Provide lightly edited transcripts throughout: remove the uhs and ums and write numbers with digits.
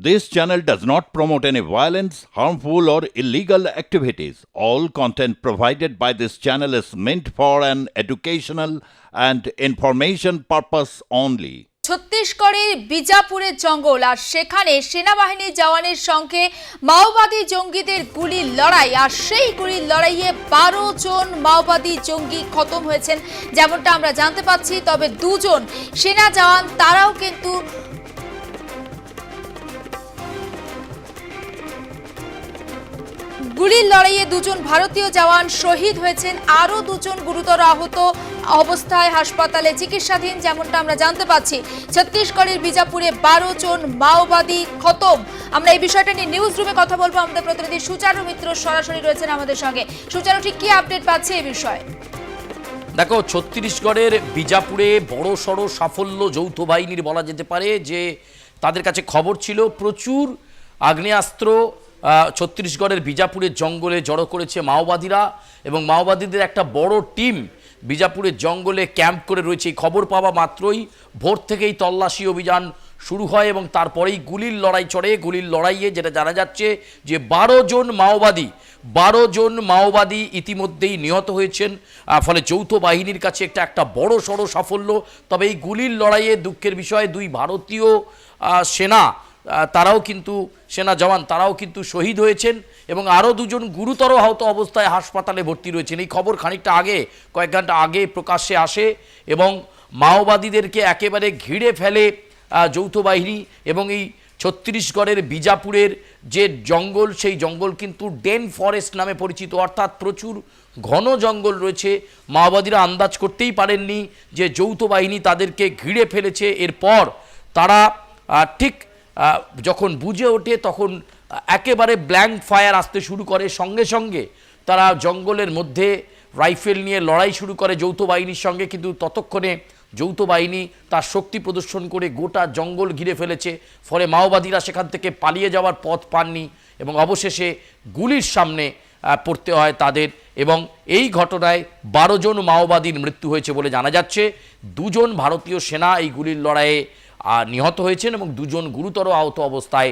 This channel does not promote any violence, harmful, or illegal activities. All content provided by this channel is meant for an educational and information purpose only. ছত্তিশগড়ের বিজাপুরের জঙ্গল আর সেখানে সেনাবাহিনীর জওয়ানের সঙ্গে মাওবাদী জঙ্গিদের গুলির লড়াই আর সেই গুলির লড়াইয়ে 12 জন মাওবাদী জঙ্গি খতম হয়েছেন যেমনটা আমরা জানতে পাচ্ছি। তবে দুজন সেনা জওয়ান তারাও কিন্তু গুলির লড়াইয়ে দুজন ভারতীয় জওয়ান শহীদ হয়েছেন, আরও দুজন গুরুতর আহত অবস্থায় হাসপাতালে চিকিৎসাধীন যেমনটা আমরা জানতে পাচ্ছি। ছত্তিশগড়ের বিজাপুরে 12 জন মাওবাদী খতম। আমরা এই বিষয়টা নিয়ে নিউজ রুমে কথা বলবো। আমাদের প্রতিনিধি সুচারু মিত্র সরাসরি রয়েছেন আমাদের সঙ্গে। সুচারু, ঠিক কি আপডেট পাচ্ছে এই বিষয়ে? দেখো, ছত্তিশগড়ের বিজাপুরে বড় সড়ো সাফল্য যৌথ বাহিনীর বলা যেতে পারে। যে তাদের কাছে খবর ছিল প্রচুর আগ্নেয়াস্ত্র ছত্তিশগড়ের বিজাপুরের জঙ্গলে জড়ো করেছে মাওবাদীরা, এবং মাওবাদীদের একটা বড় টিম বিজাপুরের জঙ্গলে ক্যাম্প করে রয়েছে। এই খবর পাওয়া মাত্রই ভোর থেকেই তল্লাশি অভিযান শুরু হয় এবং তারপরেই গুলির লড়াই চড়ে। গুলির লড়াইয়ে যেটা জানা যাচ্ছে যে 12 জন মাওবাদী ইতিমধ্যেই নিহত হয়েছেন। ফলে যৌথ বাহিনীর কাছে একটা বড় সড়ো সাফল্য। তবে এই গুলির লড়াইয়ে দুঃখের বিষয়, 2 ভারতীয় সেনা জওয়ান তারাও কিন্তু শহীদ হয়েছেন এবং আরও 2 জন গুরুতর আহত অবস্থায় হাসপাতালে ভর্তি রয়েছেন। এই খবর খানিকটা আগে, কয়েক ঘন্টা আগে প্রকাশ্যে আসে এবং মাওবাদীদেরকে একেবারে ঘিরে ফেলে যৌথ বাহিনী। এবং এই ছত্তিশগড়ের বিজাপুরের যে জঙ্গল, সেই জঙ্গল কিন্তু ডেন ফরেস্ট নামে পরিচিত, অর্থাৎ প্রচুর ঘন জঙ্গল রয়েছে। মাওবাদীরা আন্দাজ করতেই পারেননি যে যৌথ বাহিনী তাদেরকে ঘিরে ফেলেছে। এরপর তারা ঠিক যখন বুঝে ওঠে তখন একেবারে ব্ল্যাঙ্ক ফায়ার আসতে শুরু করে। সঙ্গে সঙ্গে তারা জঙ্গলের মধ্যে রাইফেল নিয়ে লড়াই শুরু করে যৌথ বাহিনীর সঙ্গে। কিন্তু ততক্ষণে যৌথ বাহিনী তার শক্তি প্রদর্শন করে গোটা জঙ্গল ঘিরে ফেলেছে। ফলে মাওবাদীরা সেখান থেকে পালিয়ে যাওয়ার পথ পাননি এবং অবশেষে গুলির সামনে পড়তে হয় তাদের। এবং এই ঘটনায় 12 জন মাওবাদীর মৃত্যু হয়েছে বলে জানা যাচ্ছে। 2 জন ভারতীয় সেনা এই গুলির লড়াইয়ে নিহত হয়েছেন এবং 2 জন গুরুতর আহত অবস্থায়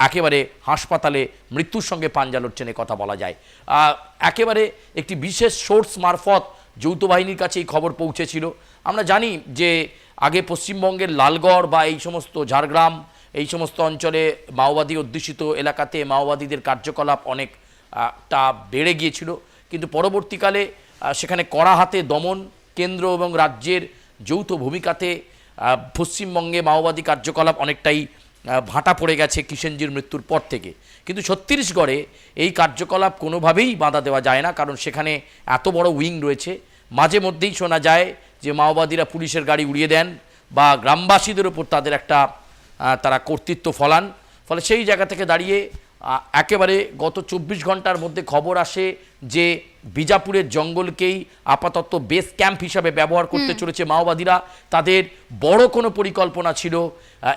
একেবারে হাসপাতালে মৃত্যুর সঙ্গে পাঞ্জা লড়ছেন, কথা বলা যায়। একেবারে একটি বিশেষ সোর্স মারফত যৌথ বাহিনীর কাছে এই খবর পৌঁছেছিল। আমরা জানি যে আগে পশ্চিমবঙ্গের লালগড় বা এই সমস্ত ঝাড়গ্রাম, এই সমস্ত অঞ্চলে মাওবাদী অধ্যুষিত এলাকাতে মাওবাদীদের কার্যকলাপ অনেকটা বেড়ে গিয়েছিল, কিন্তু পরবর্তীকালে সেখানে কড়া হাতে দমন, কেন্দ্র এবং রাজ্যের যৌথ ভূমিকাতে পশ্চিমবঙ্গে মাওবাদী কার্যকলাপ অনেকটাই ভাটা পড়ে গেছে কিষেনজির মৃত্যুর পর থেকে। কিন্তু ছত্তিশগড়ে এই কার্যকলাপ কোনোভাবেই বাধা দেওয়া যায় না, কারণ সেখানে এত বড় উইং রয়েছে। মাঝে মধ্যেই শোনা যায় যে মাওবাদীরা পুলিশের গাড়ি উড়িয়ে দেন বা গ্রামবাসীদের ওপর তাদের তারা কর্তৃত্ব ফলান। ফলে সেই জায়গা থেকে দাঁড়িয়ে একেবারে গত 24 ঘন্টার মধ্যে খবর আসে যে বিজাপুরের জঙ্গলকেই আপাতত বেস ক্যাম্প হিসাবে ব্যবহার করতে চলেছে মাওবাদীরা। তাদের বড় কোনো পরিকল্পনা ছিল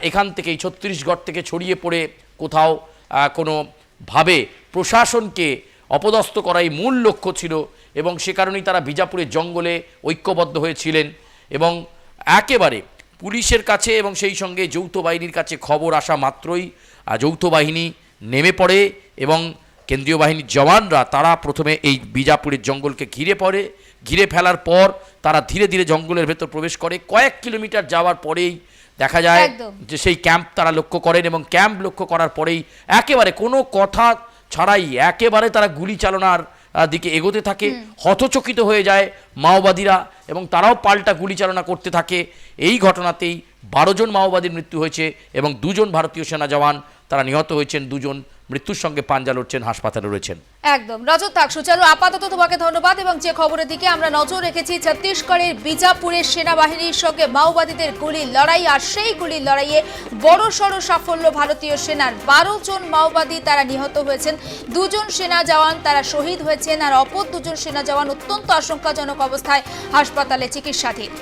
এখান থেকে, ছত্তিশগড় থেকে ছড়িয়ে পড়ে কোথাও কোনোভাবে প্রশাসনকে অপদস্থ করাই মূল লক্ষ্য ছিল এবং সে কারণেই তারা বিজাপুরের জঙ্গলে ঐক্যবদ্ধ হয়েছিলেন। এবং একেবারে পুলিশের কাছে এবং সেই সঙ্গে যৌথ বাহিনীর কাছে খবর আসা মাত্রই যৌথ বাহিনী নেমে পড়ে এবং কেন্দ্রীয় বাহিনীর জওয়ানরা তারা প্রথমে এই বিজাপুরের জঙ্গলকে ঘিরে ফেলার পর তারা ধীরে ধীরে জঙ্গলের ভেতর প্রবেশ করে। কয়েক কিলোমিটার যাওয়ার পরেই দেখা যায় যে সেই ক্যাম্প তারা লক্ষ্য করেন এবং ক্যাম্প লক্ষ্য করার পরেই একেবারে কোনো কথা ছাড়াই একেবারে তারা গুলি চালনার দিকে এগোতে থাকে। হতচকিত হয়ে যায় মাওবাদীরা এবং তারাও পাল্টা গুলি চালনা করতে থাকে। এই ঘটনাতেই 12 জন মাওবাদীর মৃত্যু হয়েছে এবং 2 জন ভারতীয় সেনা জওয়ান তারা নিহত হয়েছেন। 2 জন মৃত্যুর সঙ্গে পাঞ্জা লড়ছেন, হাসপাতালে রয়েছেন। একদম নজর থাক সুচারু, আপাতত তোমাকে ধন্যবাদ। এবং যে খবরের দিকে আমরা নজর রেখেছি, ছত্তিশগড়ের বিজাপুরের সেনাবাহিনীর সঙ্গে মাওবাদীদের গুলির লড়াই আর সেই গুলির লড়াইয়ে বড় সড়ো সাফল্য ভারতীয় সেনার। 12 জন মাওবাদী তারা নিহত হয়েছেন, 2 জন সেনা জওয়ান তারা শহীদ হয়েছেন আর অপর 2 জন সেনা জওয়ান অত্যন্ত আশঙ্কাজনক অবস্থায় হাসপাতালে চিকিৎসাধীন।